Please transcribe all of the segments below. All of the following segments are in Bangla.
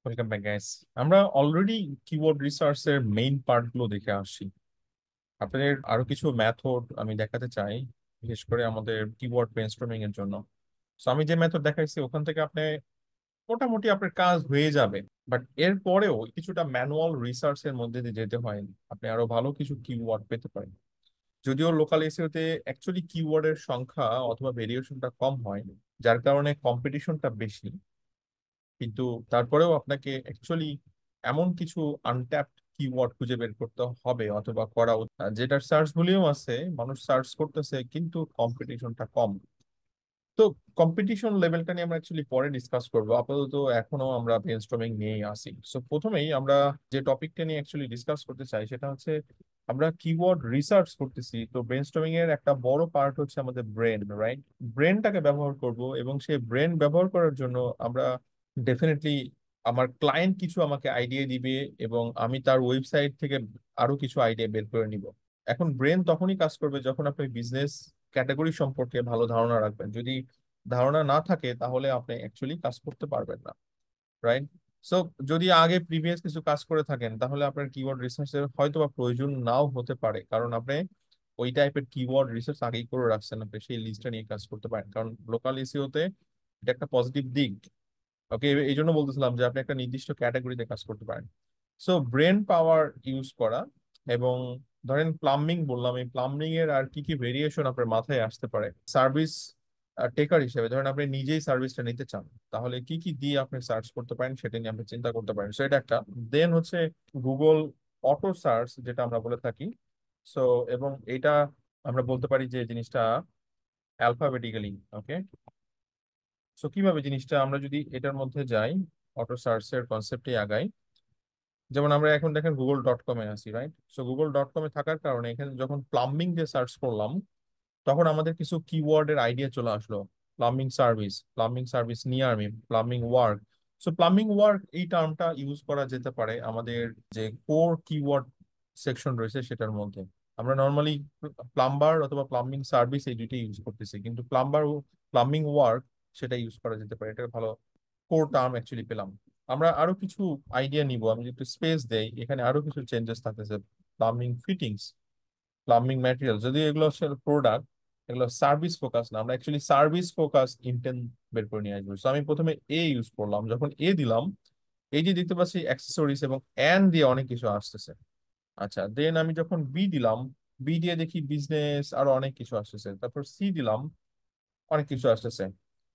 Welcome back guys. আমরা অলরেডি কিওয়ার্ড রিসার্চ এর মেইন পার্ট গুলো দেখে আসছি। আপনাদের আরো কিছু মেথড আমি দেখাতে চাই, বিশেষ করে আমাদের কিওয়ার্ড ব্রেনস্টর্মিং এর জন্য। তো আমি যে মেথড দেখাইছি ওখান থেকে আপনি মোটামুটি আপনার কাজ হয়ে যাবে, বাট এর পরেও কিছুটা ম্যানুয়াল রিসার্চ এর মধ্যে দিয়ে যেতে হয়। আপনি আরো ভালো কিছু কিওয়ার্ড পেতে পারেন। যদিও লোকাল এসইওতে অ্যাকচুয়ালি কিওয়ার্ডের সংখ্যা অথবা ভেরিয়েশনটা কম হয়, যার কারণে কম্পিটিশনটা বেশি। কিন্তু তারপরেও আপনাকে অ্যাকচুয়ালি এমন কিছু আনট্যাপড কিওয়ার্ড খুঁজে বের করতে হবে অথবা করা যেটার সার্চ ভলিউম আছে, মানুষ সার্চ করতেছে কিন্তু কম্পিটিশনটা কম। তো কম্পিটিশন লেভেলটা নিয়ে আমরা অ্যাকচুয়ালি পরে ডিসকাস করবো, আপাতত এখনো আমরা ব্রেনস্টর্মিং নিয়েই আসি। সো প্রথমেই আমরা যে টপিকটা নিয়ে অ্যাকচুয়ালি ডিসকাস করতে চাই সেটা হচ্ছে আমরা কিওয়ার্ড রিসার্চ করতেছি, তো ব্রেনস্টর্মিং এর একটা বড় পার্ট হচ্ছে আমাদের ব্রেন, রাইট? ব্রেনটাকে ব্যবহার করব এবং সেই ব্রেন ব্যবহার করার জন্য আমরা ডেফিনেটলি আমার ক্লায়েন্ট কিছু আমাকে আইডিয়া দিবে এবং আমি তার ওয়েবসাইট থেকে আরো কিছু আইডিয়া বের করে নিব। এখন ব্রেন তখনই কাজ করবে যখন আপনি বিজনেস ক্যাটাগরি সম্পর্কে ভালো ধারণা রাখবেন। যদি ধারণা না থাকে তাহলে আপনি অ্যাকচুয়ালি কাজ করতে পারবেন না, রাইট? সো যদি আগে প্রিভিয়াস কিছু কাজ করে থাকেন তাহলে আপনার কিওয়ার্ড রিসার্চের হয়তো বা প্রয়োজন নাও হতে পারে, কারণ আপনি ওই টাইপের কিওয়ার্ড রিসার্চ আগেই করে রাখছেন, আপনি সেই লিস্টটা নিয়ে কাজ করতে পারেন। কারণ লোকাল এসইওতে এটা একটা পজিটিভ দিক। ওকে, এই জন্য বলতেছিলাম যে আপনি একটা নির্দিষ্ট ক্যাটাগরিতে কাজ করতে পারেন। সো ব্রেন পাওয়ার ইউজ করা, এবং ধরেন প্লাম্বিং বললাম, এই প্লাম্বিং এর আর কি কি ভেরিয়েশন আপনার মাথায় আসতে পারে সার্ভিস টেকার হিসেবে। ধরেন আপনি নিজেই সার্ভিসটা নিতে চান, তাহলে কি কি দিয়ে আপনি সার্চ করতে পারেন সেটা নিয়ে আপনি চিন্তা করতে পারেন। সো এটা একটা। দেন হচ্ছে গুগল অটো সার্চ, যেটা আমরা বলে থাকি। সো এবং এটা আমরা বলতে পারি যে জিনিসটা অ্যালফাবেটিক্যালি। ওকে, সো কিভাবে জিনিসটা, আমরা যদি এটার মধ্যে যাই, অটো সার্চের কনসেপ্টে আগাই। যেমন আমরা এখন দেখেন গুগল.com-এ আছি, রাইট? সো গুগল.com-এ থাকার কারণে এখানে যখন প্লাম্বিং দিয়ে সার্চ করলাম তখন আমাদের কিছু কিওয়ার্ডের আইডিয়া চলে আসলো। Plumbing service near me, plumbing work. So plumbing work এই টার্মটা ইউজ করা যেতে পারে আমাদের যে কোর কিওয়ার্ড সেকশন রয়েছে সেটার মধ্যে। আমরা নর্মালি প্লাম্বার অথবা প্লাম্বিং সার্ভিস এই দুইটাই ইউজ করতেছি, কিন্তু প্লাম্বার ও প্লাম্বিং ওয়ার্ক সেটা ইউজ করা যেতে পারে। এটা ভালো কোর টার্ম অ্যাকচুয়ালি পেলাম। আমরা আরো কিছু আইডিয়া নিব, আমি যদি একটু স্পেস দেই এখানে আরো কিছু চেঞ্জেস থাকতেছে। প্লাম্বিং ফিটিংস, প্লাম্বিং ম্যাটেরিয়াল, যদি এগুলো হচ্ছে প্রোডাক্ট, এগুলো সার্ভিস ফোকাস না, আমরা অ্যাকচুয়ালি সার্ভিস ফোকাস ইন্টেন্ট বের করে নিয়ে আসবো। So আমি প্রথমে এ ইউজ করলাম, যখন এ দিলাম এই যে দেখতে পাচ্ছি অ্যাক্সেসরিজ এবং এন দিয়ে অনেক কিছু আসতেছে। আচ্ছা, দেন আমি যখন বি দিলাম, বি দিয়ে দেখি বিজনেস আরো অনেক কিছু আসতেছে। তারপর সি দিলাম, অনেক কিছু আসতেছে।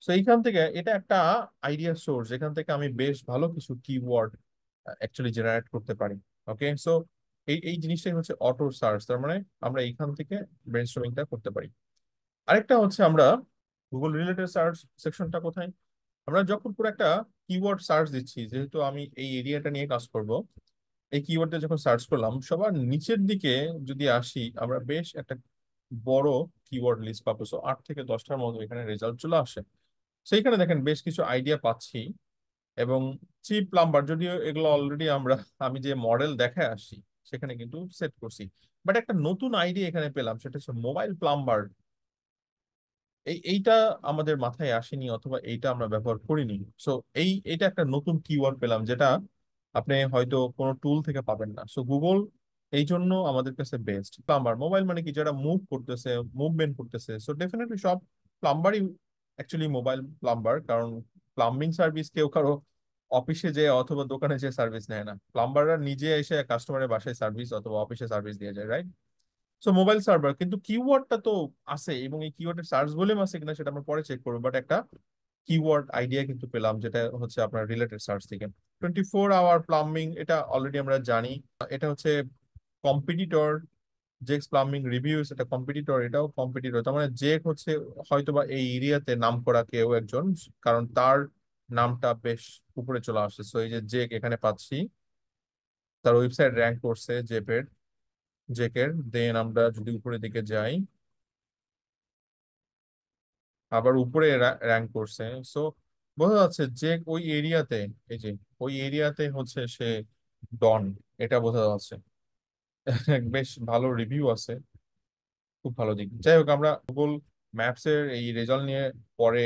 তো এইখান থেকে এটা একটা আইডিয়া সোর্স, এখান থেকে আমি বেশ ভালো কিছু কিওয়ার্ড অ্যাকচুয়ালি জেনারেট করতে পারি। ওকে, সো এই এই জিনিসটাই হচ্ছে অটো সার্চ, তার মানে আমরা এইখান থেকে ব্রেনস্টর্মিংটা করতে পারি। আরেকটা হচ্ছে আমরা গুগল রিলেটেড সার্চ সেকশনটা কোথায়, আমরা যখন পুরো একটা কিওয়ার্ড সার্চ দিচ্ছি, যেহেতু আমি এই এরিয়াটা নিয়ে কাজ করব, এই কিওয়ার্ডটা যখন সার্চ করলাম সবার নিচের দিকে যদি আসি আমরা বেশ একটা বড় কিওয়ার্ড লিস্ট পাবো। সো 8 থেকে 10টার মতো এখানে রেজাল্ট চলে আসে। সেইখানে দেখেন বেশ কিছু আইডিয়া পাচ্ছি। এবং চিপ প্লাম্বার, যদিও এগুলো অলরেডি আমি যে মডেল দেখায় আসছি সেখানে কিন্তু সেট করছি, বাট একটা নতুন আইডিয়া এখানে পেলাম, সেটা হচ্ছে মোবাইল প্লাম্বার। এইটা আমাদের মাথায় আসেনি অথবা এইটা আমরা ব্যবহার করিনি। সো এইটা একটা নতুন কিওয়ার্ড পেলাম, যেটা আপনি হয়তো কোনো টুল থেকে পাবেন না। সো গুগল এই জন্য আমাদের কাছে বেস্ট। প্লাম্বার মোবাইল মানে কি, যারা মুভ করতেছে, মুভমেন্ট করতেছে, সো ডেফিনেটলি সব প্লাম্বারই অ্যাকচুয়ালি মোবাইল প্লাম্বার। কারণ প্লাম্বিং সার্ভিস কেউ কারো অফিসে যে অথবা দোকানে যে সার্ভিস নেয় না, প্লাম্বাররা নিজে এসে কাস্টমারের বাসায় সার্ভিস অথবা অফিসে সার্ভিস দিয়ে যায়, রাইট? সো মোবাইল সার্ভার, কিন্তু কিওয়ার্ডটা তো আছে এবং এই কিওয়ার্ডের সার্চ ভলিউম আছে কিনা সেটা আমরা পরে চেক করবো, বাট একটা কিওয়ার্ড আইডিয়া কিন্তু পেলাম, যেটা হচ্ছে আপনার রিলেটেড সার্চ থেকে। 24 আওয়ার প্লাম্বিং, এটা অলরেডি আমরা জানি। এটা হচ্ছে কম্পিটিটর। জেক্স প্লাম্বিং রিভিউস, এটা কম্পিটিটর, এটাও কম্পিটিটর। তার মানে জেক হচ্ছে হয়তোবা এই এরিয়াতে নাম করা কেউ একজন, কারণ তার নামটা বেশ উপরে চলে আসছে। সো এই যে জেক এখানে পাচ্ছি, তার ওয়েবসাইট র্যাঙ্ক করছে জেকের। দেন আমরা যদি উপরের দিকে যাই, আবার উপরে র্যাঙ্ক করছে। সো বোঝা যাচ্ছে যে ওই এরিয়াতে, এই যে ওই এরিয়াতে হচ্ছে সে ডন, এটা বোঝা যাচ্ছে। বেশ ভালো রিভিউ আছে, খুব ভালো দিক। যাই হোক, আমরা গুগল ম্যাপস এর এই রেজাল্ট নিয়ে পরে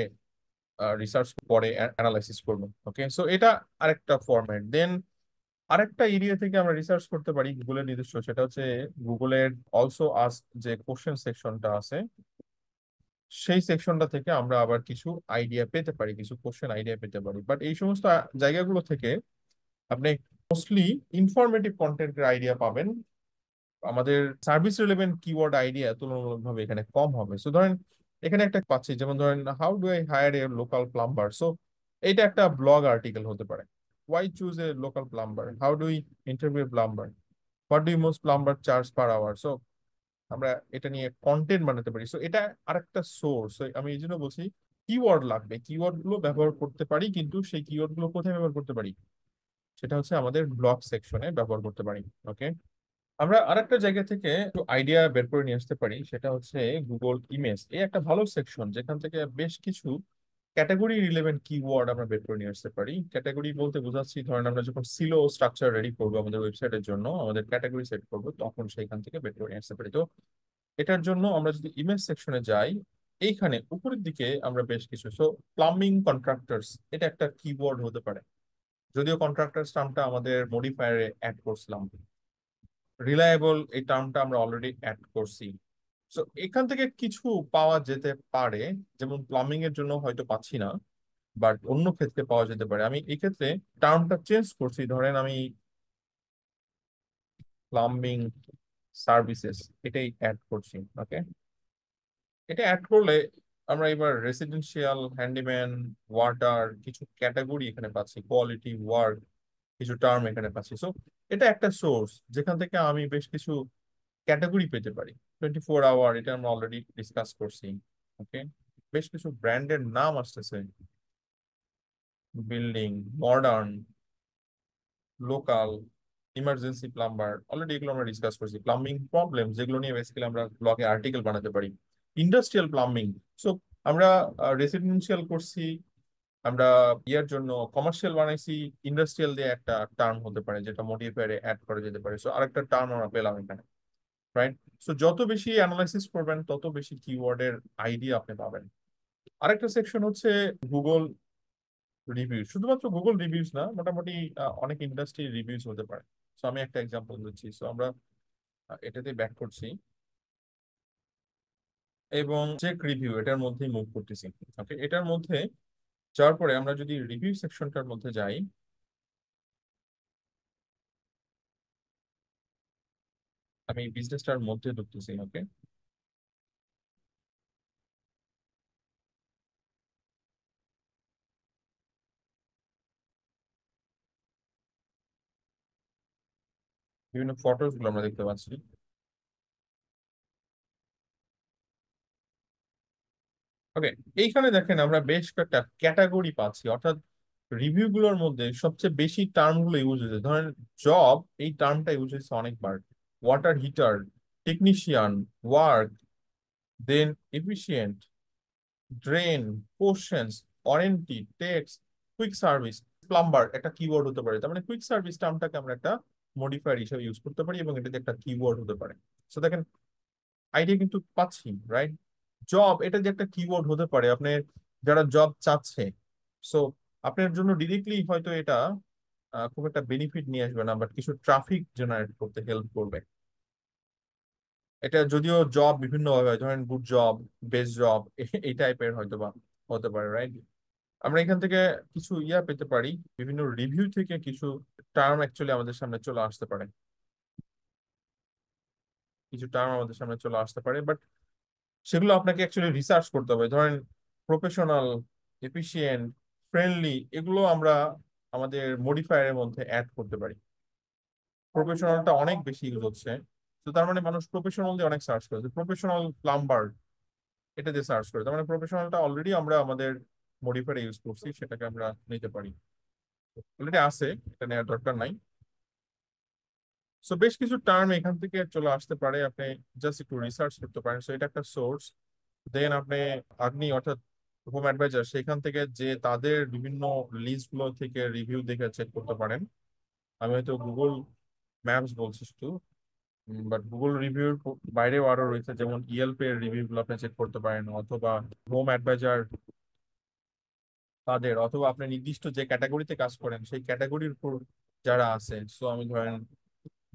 রিসার্চ পরে অ্যানালাইসিস করবো। ওকে, সো এটা আরেকটা ফরম্যাট। দেন আরেকটা এরিয়া থেকে আমরা রিসার্চ করতে পারি গুগলের নিজস্ব, সেটা হচ্ছে গুগলের অলসো আস্ক যে কোশ্চেন সেকশনটা আছে, সেই সেকশনটা থেকে আমরা আবার কিছু আইডিয়া পেতে পারি, কিছু কোশ্চেন আইডিয়া পেতে পারি। বাট এই সমস্ত জায়গাগুলো থেকে আপনি মোস্টলি ইনফরমেটিভ কন্টেন্টের আইডিয়া পাবেন। আমাদের সার্ভিস রিলেভেন্ট কিওয়ার্ড আইডিয়া তুলনামূলকভাবে এখানে কম হবে। সো ধরেন এখানে একটা পাচ্ছি, যেমন ধরেন how do I hire a local plumber. So এইটা একটা ব্লগ আর্টিকেল হতে পারে। Why choose a local plumber, how do you interview plumber, what do most plumber charge per hour. So আমরা এটা নিয়ে কন্টেন্ট বানাতে পারি। সো এটা আরেকটা সোর্স। আমি এই জন্য বলছি কিওয়ার্ড লাগবে, কিওয়ার্ড গুলো ব্যবহার করতে পারি, কিন্তু সেই কিওয়ার্ড গুলো কোথায় ব্যবহার করতে পারি, সেটা হচ্ছে আমাদের ব্লগ সেকশনে ব্যবহার করতে পারি। ওকে, আমরা আরেকটা জায়গা থেকে একটু আইডিয়া বের করে নিয়ে আসতে পারি, সেটা হচ্ছে গুগল ইমেজ। এই একটা ভালো সেকশন যেখান থেকে বেশ কিছু ক্যাটাগরি রিলেভেন্ট কিওয়ার্ড আমরা বের করে নিয়ে আসতে পারি। ক্যাটাগরি বলতে বোঝাচ্ছি, ধরেন আমরা যখন সিলো স্ট্রাকচার রেডি করবো আমাদের ওয়েবসাইটের জন্য, আমাদের ক্যাটাগরি সেট করবো, তখন সেইখান থেকে বের করে নিয়ে আসতে পারি। তো এটার জন্য আমরা যদি ইমেজ সেকশনে যাই, এইখানে উপরের দিকে আমরা বেশ কিছু, প্লাম্বিং কন্ট্রাক্টরস এটা একটা কিওয়ার্ড হতে পারে, যদিও কন্ট্রাক্টরস টার্মটা আমাদের মডিফায়ারে অ্যাড করছিলাম। রিলায়েবল এই টার্মটা আমরা অলরেডি অ্যাড করছি। সো এখান থেকে কিছু পাওয়া যেতে পারে, যেমন প্লাম্বিং এর জন্য হয়তো পাচ্ছি না, বাট অন্য ক্ষেত্রে পাওয়া যেতে পারে। আমি এই ক্ষেত্রে টার্মটা চেঞ্জ করছি, ধরেন আমি প্লাম্বিং সার্ভিসেস এটাই অ্যাড করছি। ওকে, এটা অ্যাড করলে আমরা এবার রেসিডেন্সিয়াল, হ্যান্ডিম্যান, ওয়াটার কিছু ক্যাটাগরি এখানে পাচ্ছি, কোয়ালিটি ওয়ার্ক কিছু টার্ম এখানে পাচ্ছি। সো এটা একটা সোর্স যেখান থেকে আমি বেশ কিছু ক্যাটাগরি পেতে পারি। 24 আওয়ার এটা আমরা অলরেডি ডিসকাস করছি। ওকে, বেশ কিছু ব্র্যান্ডের নাম আসতেছে, building, modern, local, emergency plumber, already এগুলো আমরা ডিসকাস করছি। প্লাম্বিং প্রবলেম যেগুলো নিয়ে বেসিক্যালি আমরা ব্লগে আর্টিকেল বানাতে পারি। ইন্ডাস্ট্রিয়াল প্লাম্বিং, সো আমরা রেসিডেন্সিয়াল করছি, আমরা ইয়ার জন্য কমার্শিয়াল বানাইছি, ইন্ডাস্ট্রিয়াল দিয়ে একটা টার্ম হতে পারে যেটা মডিফায়ারে অ্যাড করা যেতে পারে। সো আরেকটা টার্ম আমরা পেলাম এখানে, রাইট? সো যত বেশি অ্যানালাইসিস করবেন তত বেশি কিওয়ার্ডের আইডিয়া আপনি পাবেন। আরেকটা সেকশন হচ্ছে গুগল রিভিউ। শুধুমাত্র গুগল রিভিউজ না, মোটামুটি অনেক ইন্ডাস্ট্রি রিভিউজ হতে পারে। সো আমি একটা এক্সাম্পল দিচ্ছি। সো আমরা এটাতে ব্যাক করছি এবং চেক রিভিউ এটার মধ্যেই মুভ করতেছি। ওকে, এটার মধ্যে যাওয়ার পরে আমরা যদি রিভিউ সেকশনটার মধ্যে যাই, আমি বিজনেসটার মধ্যে ঢুকতেছি। ওকে, বিভিন্ন ফটোস গুলো আমরা দেখতে পাচ্ছি। ওকে, এইখানে দেখেন আমরা বেশ কয়েকটা ক্যাটাগরি পাচ্ছি, অর্থাৎ রিভিউ গুলোর মধ্যে সবচেয়ে বেশি টার্ম গুলো ইউজ হয়েছে। ধরেন জব, এই টার্মটা ইউজ হয়েছে অনেকবার। Water heater, technician, work, then efficient, drain, questions, warranty, tax, quick service, plumber একটা কিওয়ার্ড হতে পারে। তার মানে কুইক সার্ভিস টার্মটাকে আমরা একটা মডিফায়ার হিসেবে ইউজ করতে পারি এবং এটাতে একটা কিওয়ার্ড হতে পারে। সো দেখেন আইডিয়া কিন্তু পাচ্ছি, রাইট? জব এটা যে একটা কিওয়ার্ড হতে পারে, আপনি যারা জব চাচ্ছে, সো আপনার জন্য ডিরেক্টলি হয়তো এটা খুব একটা বেনিফিট নিয়ে আসবে না, বাট কিছু ট্রাফিক জেনারেট করতে হেল্প করবে। এটা যদিও জব বিভিন্ন ভাবে হয়, ধরেন গুড জব, বেস্ট জব, এই টাইপের হয়তো বা হতে পারে, রাইট? আমরা এখান থেকে কিছু ইয়া পেতে পারি, বিভিন্ন রিভিউ থেকে কিছু টার্ম অ্যাকচুয়ালি আমাদের সামনে চলে আসতে পারে, কিছু টার্ম আমাদের সামনে চলে আসতে পারে, বাট সেগুলো আপনাকে অ্যাকচুয়ালি রিসার্চ করতে হবে। ধরেন প্রফেশনাল, এফিশিয়েন্ট, ফ্রেন্ডলি, এগুলো আমরা আমাদের মডিফায়ারের মধ্যে অ্যাড করতে পারি। প্রফেশনালটা অনেক বেশি ইউজ হচ্ছে, তো তার মানে মানুষ প্রফেশনাল দিয়ে অনেক সার্চ করে, প্রফেশনাল প্লাম্বার এটা দিয়ে সার্চ করে, তার মানে প্রফেশনালটা অলরেডি আমরা আমাদের মডিফায়ারে ইউজ করছি, সেটাকে আমরা নিতে পারি। অলরেডি আছে, এটা নেওয়ার দরকার নাই। সো বেশ কিছু টার্ম এখান থেকে চলে আসতে পারে, আপনি জাস্ট একটু রিসার্চ করতে পারেন। সো এটা একটা সোর্স। দেন আপনি আগ্নি অর্থাৎ হোম অ্যাডভাইজার, সেখান থেকে যে তাদের বিভিন্ন লিস্ট গুলো থেকে রিভিউ দেখে চেক করতে পারেন। আমি হয়তো গুগল ম্যাপস বলছি শুধু, বাট গুগল রিভিউর বাইরেও আরো রয়েছে, যেমন ইয়েলপ এর রিভিউ গুলো আপনি চেক করতে পারেন, অথবা হোম অ্যাডভাইজার তাদের, অথবা আপনি নির্দিষ্ট যে ক্যাটাগরিতে কাজ করেন সেই ক্যাটাগরির উপর যারা আছে, সো আমি ধরেন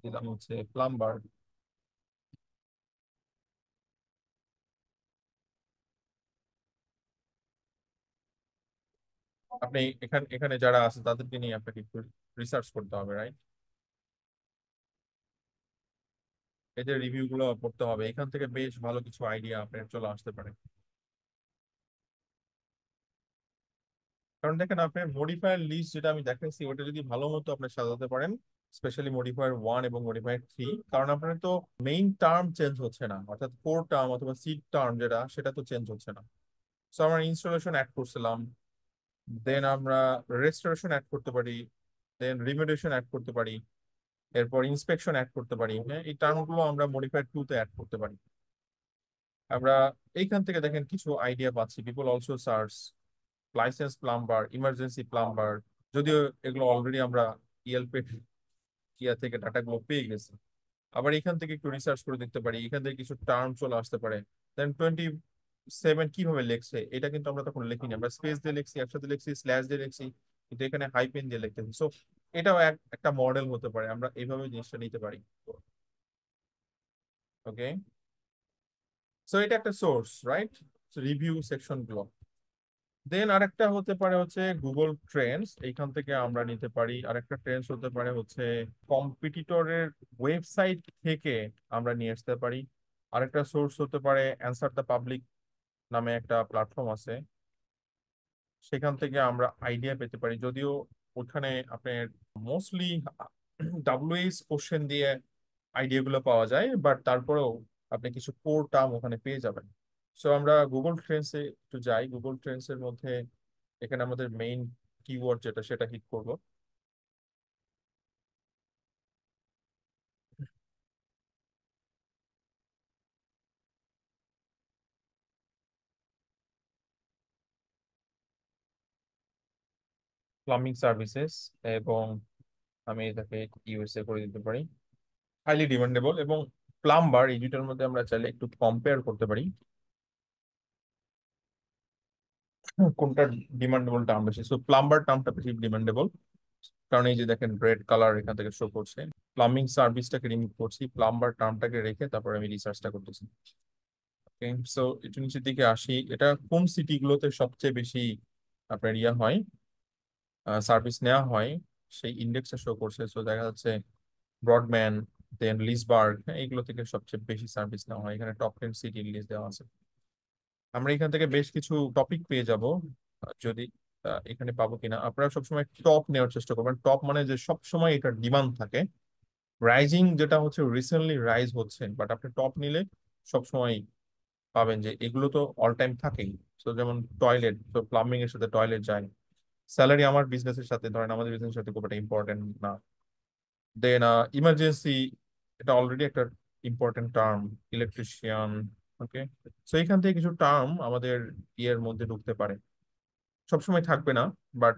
দিলাম হচ্ছে প্লাম্বার। আপনি এখানে এখানে যারা আছে তাদেরকে নিয়ে আপনাকে একটু রিসার্চ করতে হবে, রাইট? এদের রিভিউ গুলো পড়তে হবে, এখান থেকে বেশ ভালো কিছু আইডিয়া আপনার চলে আসতে পারে। কারণ দেখেন, আপনার মডিফায়ার লিস্ট যেটা আমি দেখাচ্ছি ওটা যদি ভালো মতো আপনি সাজাতে পারেন, স্পেশালি মডিফায়ার 1 এবং মডিফায়ার 3, কারণ আপনার তো মেইন টার্ম চেঞ্জ হচ্ছে না, অর্থাৎ কোর টার্ম অথবা সিড টার্ম যেটা সেটা তো চেঞ্জ হচ্ছে না। সো আমরা ইনস্টলেশন অ্যাড করছিলাম, দেন আমরা রেস্টোরেশন অ্যাড করতে পারি, দেন রিমেডিয়েশন অ্যাড করতে পারি, এরপর ইন্সপেকশন অ্যাড করতে পারি। হ্যাঁ, এই টার্মগুলো আমরা মডিফায়ার 2 তে অ্যাড করতে পারি। আমরা এইখান থেকে দেখেন কিছু আইডিয়া পাচ্ছি, people also search licence plumber, emergency plumber, যদিও এগুলো অলরেডি আমরা ইএলপি কিয়া থেকে ডাটাগুলো পেয়ে গেছি। আবার এখান থেকে একটু রিসার্চ করে দেখতে পারি, এখান থেকে কিছু টার্ম চলে আসতে পারে। দেন 27 কিভাবে লেখছে এটা কিন্তু আমরা তখন লিখিনি, আমরা স্পেস দিয়ে লিখছি, একসাথে লিখছি, স্ল্যাশ দিয়ে লিখছি, কিন্তু এখানে হাইপেন দিয়ে লিখতেছি। সো এটাও একটা মডেল হতে পারে, আমরা এইভাবে জিনিসটা নিতে পারি। ওকে, সো এটা একটা সোর্স, রাইট? রিভিউ সেকশন গুলো। দেন আরেকটা হতে পারে হচ্ছে গুগল ট্রেন্ডস, এইখান থেকে আমরা নিতে পারি। আরেকটা ট্রেন্ডস হতে পারে হচ্ছে কম্পিটিটরের ওয়েবসাইট থেকে আমরা নিয়ে আসতে পারি। আরেকটা সোর্স হতে পারে অ্যান্সার দ্য পাবলিক নামে একটা প্ল্যাটফর্ম আছে, সেখান থেকে আমরা আইডিয়া পেতে পারি। যদিও ওখানে আপনার মোস্টলি ডাব্লিউএইচ কোশ্চেন দিয়ে আইডিয়াগুলো পাওয়া যায়, বাট তারপরেও আপনি কিছু কোর টার্ম ওখানে পেয়ে যাবেন। সো আমরা গুগল ট্রেন্ডসে একটু যাই, গুগল ট্রেন্ডসের মধ্যে এখানে আমাদের মেইন কিওয়ার্ড যেটা সেটা হিট করব। প্লাম্বিং সার্ভিসেস, এবং আমি এটাকে ইউএসএ করে দিতে পারি, হাইলি ডিমান্ডেবল এবং প্লাম্বার, এই দুইটার মধ্যে আমরা চাইলে একটু কম্পেয়ার করতে পারি কোনটা ডিমান্ডেবল টার্ম বেশি। সো প্লাম্বার টার্মটা বেশি ডিমান্ডেবল, কারণ এই যে দেখেন রেড কালার এখান থেকে শো করছে। প্লাম্বিং সার্ভিসটাকে রিমুভ করছি, প্লাম্বার টার্মটাকে রেখে তারপর আমি রিসার্চটা করতেছি। সো একটু নিচের দিকে আসি, এটা কোন সিটি গুলোতে সবচেয়ে বেশি আপনার ইয়া হয়, সার্ভিস নেওয়া হয়, সেই ইন্ডেক্সটা শো করছে। সো দেখা যাচ্ছে ব্রডম্যান, দেন লিসবার্গ, এইগুলো থেকে সবচেয়ে বেশি সার্ভিস নেওয়া হয়। এখানে টপ 10 সিটি লিস্ট দেওয়া আছে। আমরা এখান থেকে বেশ কিছু টপিক পেয়ে যাব, যদি এখানে পাবো কিনা। আপনারা সবসময় টপ নেওয়ার চেষ্টা করবেন, টপ মানে যে সবসময় এটার ডিমান্ড থাকে। রাইজিং যেটা হচ্ছে রিসেন্টলি রাইজ হচ্ছে, বাট আপনি টপ নিলে সবসময় পাবেন যে এগুলো তো অল টাইম থাকেই। তো যেমন টয়লেট, তো প্লাম্বিং এর সাথে টয়লেট যায়। স্যালারি আমার বিজনেসের সাথে, ধরেন আমাদের বিজনেসের সাথে খুব একটা ইম্পর্টেন্ট না। দেন ইমার্জেন্সি, এটা অলরেডি একটা ইম্পর্টেন্ট টার্ম, ইলেকট্রিশিয়ান। ওকে, সো এখান থেকে কিছু টার্ম আমাদের ইয়ের মধ্যে ঢুকতে পারে, সবসময় থাকবে না, বাট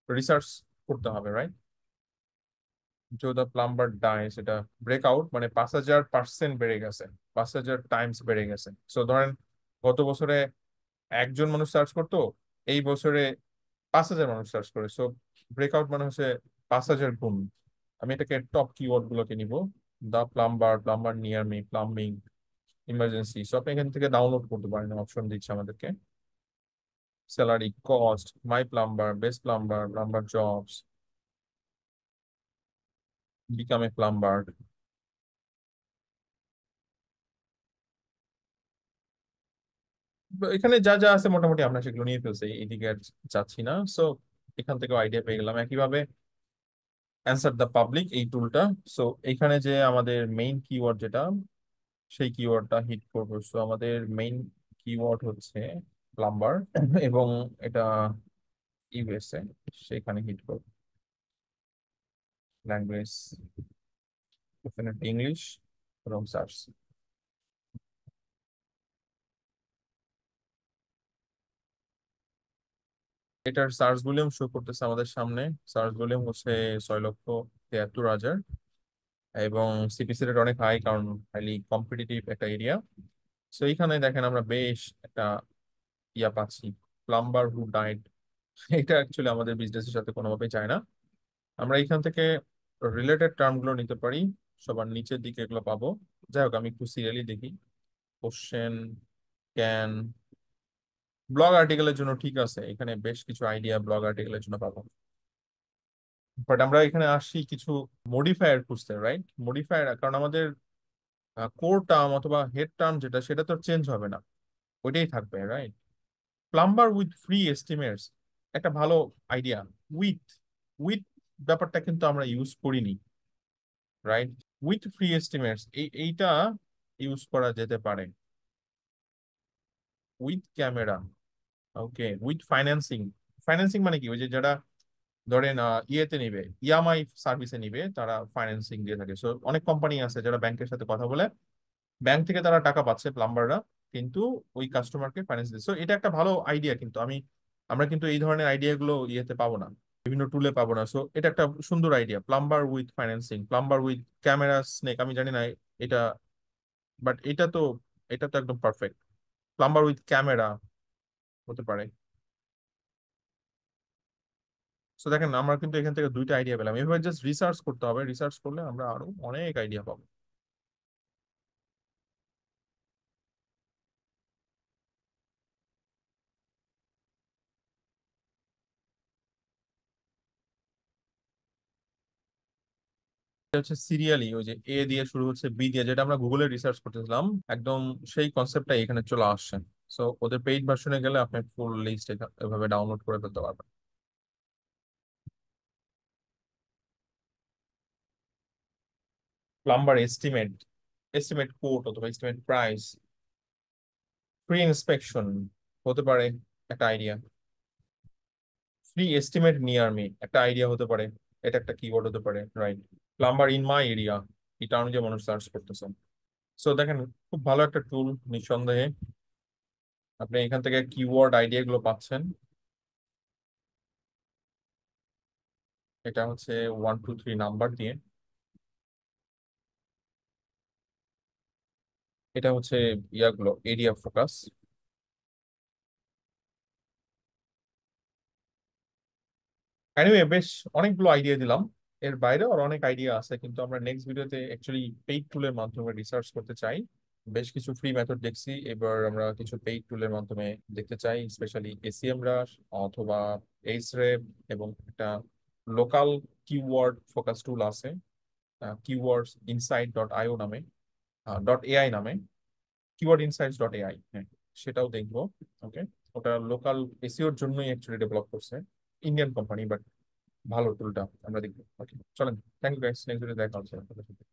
রিসার্চ করতে হবে, রাইট? যো দ্য প্লাম্বার ডাইস, এটা ব্রেকআউট মানে 5,000% বেড়ে গেছে, 5,000 টাইমস বেড়ে গেছে। সো ধরেন গত বছরে একজন মানুষ সার্চ করতো, এই বছরে 5,000 মানুষ সার্চ করে। সো ব্রেকআউট মানে হচ্ছে 5,000 গুণ। আমি এটাকে টপ কিওয়ার্ড গুলোকে নিব, the plumber, plumber near me, plumbing, emergency. So আপনি এখান থেকে ডাউনলোড করতে পারেন, অপশন দিচ্ছে আমাদেরকে। Salary, cost, my plumber, best plumber, plumber jobs, become a plumber. এখানে যা যা আছে মোটামুটি আমরা সেগুলো নিয়ে ফেলছি, এইদিকে আর যাচ্ছি না। সো এখান থেকে আইডিয়া পেয়ে গেলাম। একইভাবে অ্যান্সার দ্য পাবলিক এই টুলটা, সো এখানে যে আমাদের মেইন কিওয়ার্ড যেটা, সেই কিওয়ার্ডটা হিট করবো। সো আমাদের মেইন কিওয়ার্ড হচ্ছে প্লাম্বার এবং এটা ইউএসএ, সেখানে হিট করবো। ল্যাঙ্গুয়েজ ইংলিশ এবং সার্চ। এটার সার্চ ভলিউম শো করতেছে আমাদের সামনে। সার্চ ভলিউম হচ্ছে 6,73,000, এবং সিপিসি রেট অনেক হাই, কারণ হাইলি কম্পিটিটিভ একটা এরিয়া। সো এইখানে দেখেন আমরা বেশ একটা ইয়া পাচ্ছি, প্লাম্বার হু ডাইড এটা অ্যাকচুয়ালি আমাদের বিজনেসের সাথে কোনোভাবেই যায় না। আমরা এখান থেকে রিলেটেড টার্মগুলো নিতে পারি, সবার নিচের দিকে এগুলো পাবো। যাই হোক, আমি একটু সিরিয়ালি দেখি। কোশ্চেন, ক্যান, ব্লগ আর্টিকেলের জন্য ঠিক আছে, এখানে বেশ কিছু আইডিয়া ব্লগ আর্টিকেলের জন্য পাবো। বাট আমরা এখানে আসি কিছু মডিফায়ার খুঁজতে, রাইট? মডিফায়ার, কারণ আমাদের কোর টার্ম অথবা হেড টার্ম যেটা, সেটা তো চেঞ্জ হবে না, ওইটাই থাকবে, right? Plumber with free estimates একটা ভালো আইডিয়া। উইথ উইথ ব্যাপারটা কিন্তু আমরা ইউজ করিনি, রাইট? উইথ ফ্রি এস্টিমেটস এইটা ইউজ করা যেতে পারে। With camera, okay. With financing, financing মানে কি? ওই যে যারা ধরেন ইয়েতে নিবে, ইএমআই সার্ভিসে নিবে, তারা ফাইন্যান্সিং দিয়ে থাকে। সো অনেক কোম্পানি আছে যারা ব্যাংকের সাথে কথা বলে, ব্যাংক থেকে তারা টাকা পাচ্ছে প্লাম্বাররা, কিন্তু ওই কাস্টমারকে ফাইন্যান্স দিচ্ছে। সো এটা একটা ভালো আইডিয়া, কিন্তু আমরা কিন্তু এই ধরনের আইডিয়া গুলো ইয়েতে পাবো না, বিভিন্ন টুলে পাবো না। সো এটা একটা সুন্দর idea, plumber with financing, plumber with camera snake, আমি জানি না এটা, বাট এটা তো একদম পারফেক্ট। প্লাম্বার উইথ ক্যামেরা হতে পারে। সো দেখেন, আমরা কিন্তু এখান থেকে দুইটা আইডিয়া পেলাম। এভাবে জাস্ট রিসার্চ করতে হবে, রিসার্চ করলে আমরা আরো অনেক আইডিয়া পাবো। এটা হচ্ছে সিরিয়ালি, ওই যে এ দিয়ে শুরু হচ্ছে, বি দিয়ে, যেটা আমরা গুগলে রিসার্চ করতেছিলাম, একদম সেই কনসেপ্টটা এখানে চলে আসছে। সো ওদের পেইড ভার্সনে গেলে আপনি ফুল লিস্ট এভাবে ডাউনলোড করে ফেলতে পারবেন। প্লাম্বার এস্টিমেট, এস্টিমেট কোড অথবা এস্টিমেট প্রাইস, ফ্রি ইন্সপেকশন হতে পারে একটা idea. Free estimate near me একটা আইডিয়া হতে পারে, এটা একটা কিওয়ার্ড হতে পারে, right? Plumber in my area, এটা অনুযায়ী মানুষ সার্চ করতেছেন। সো দেখেন, খুব ভালো একটা টুল নিঃসন্দেহে। আপনি এখান থেকে কিওয়ার্ড আইডিয়া গুলো পাচ্ছেন। এটা হচ্ছে 1 2 3 নাম্বার দিয়ে। এটা হচ্ছে ইয়াগুলো, এরিয়া ফোকাস। এনিওয়ে, বেশ অনেকগুলো আইডিয়া দিলাম। এর বাইরেও আর অনেক আইডিয়া আছে, কিন্তু আমরা নেক্সট ভিডিওতে অ্যাকচুয়ালি পেইড টুলের মাধ্যমে রিসার্চ করতে চাই। বেশ কিছু ফ্রি মেথড দেখছি, এবার আমরা কিছু পেইড টুলের মাধ্যমে দেখতে চাই, স্পেশালি এসিএম রাশ অথবা এইচরেপ, এবং একটা লোকাল কিওয়ার্ড ফোকাস টুল আছে, কিওয়ার্ডস ইনসাইট ডট আইও নামে, ডট এআই নামে, কিওয়ার্ড ইনসাইটস ডট এআই, হ্যাঁ, সেটাও দেখবো। ওকে, ওটা লোকাল এসিওর জন্যই অ্যাকচুয়ালি ডেভেলপ করছে, ইন্ডিয়ান কোম্পানি, বাট ভালো টুলটা, আমরা দেখবো। ওকে, চলেন। Thank you guys, next video দেখা হচ্ছে আপনাদের সাথে।